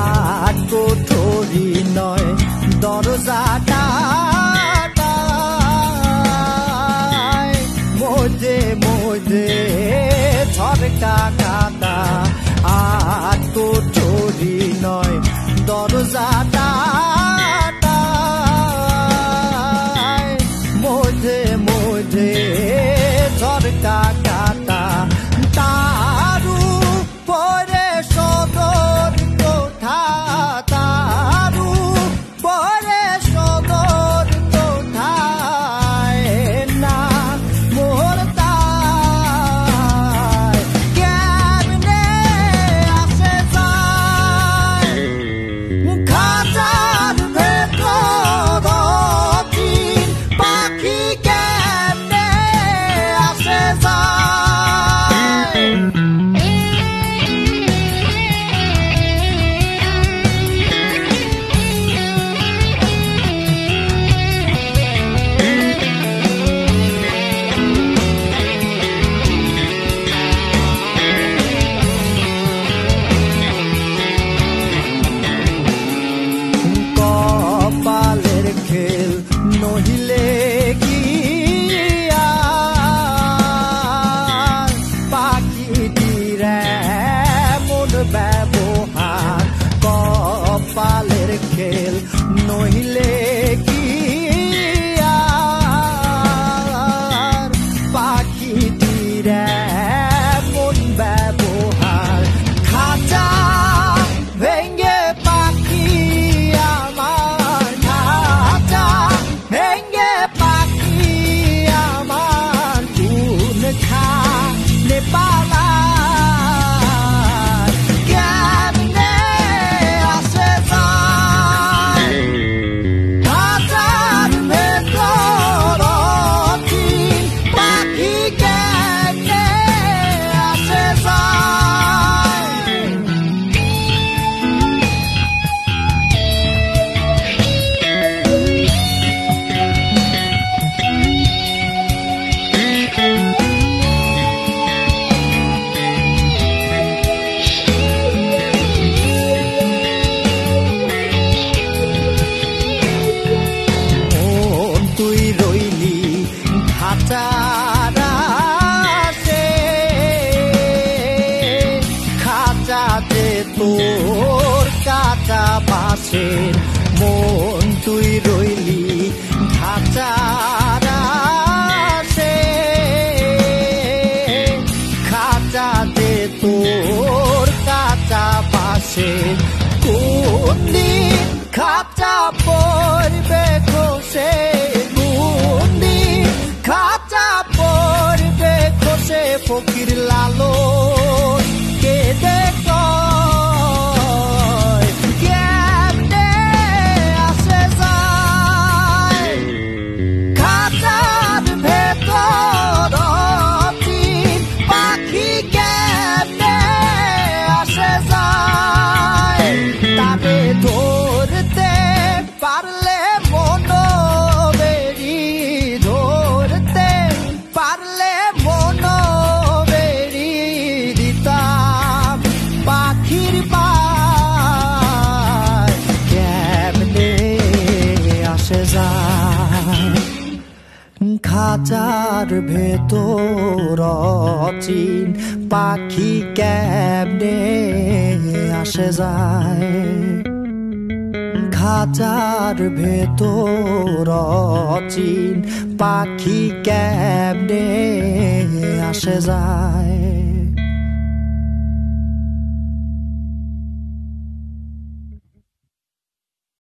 আর কোঠরি নয় দরজাটা মধ্যে মধ্যে ঝরকা কাটা আর কোঠরি নয় দরজাটা মধ্যে মধ্যে ঝরকা কাটা তারু পরে সদর কোঠা তারু পরে সদর কোঠায় না মোর তাই কেমনে আসে যায় খাঁচার ভেতর অচিন পাখি কেমনে আসে যায় কপালের খেল নহিলে কি আর পাখিটির এমন ব্যবহার কপালের খেল নহিলে কি আর পাখিটির এমন ব্যবহার খাঁচা ভেঙ্গে পাখি আমার খাঁচা ভেঙ্গে পাখি আমার কোন খানে পালায় কেমনে আসে যায় খাঁচার ভেতর অচিন পাখি কেমনে আসে যায় মন তুই রইলি খাঁচার আশে খাঁচাতে তোর কাঁচা বাসের মন তুই রইলি খাঁচার আশে খাঁচাতে তোর কাঁচা বাসের কোন দিন খাঁচা পড়বে খসে কোন দিন খাঁচা পড়বে খসে ফকির লালন কেঁদে কয় কেমনে আসে যায় খাঁচার ভেতর অচিন পাখি কেমনে আসে যায় তারে ধরতে পারলে মনোবেরি ধরতে পারলে মনোবেরি দিতাম পাখির পায় কেমনে আসে যায় খাঁচার ভেতর অচিন পাখি কেমনে আসে যায় খাঁচার ভেতর অচিন পাখি কেমনে আসে যায়।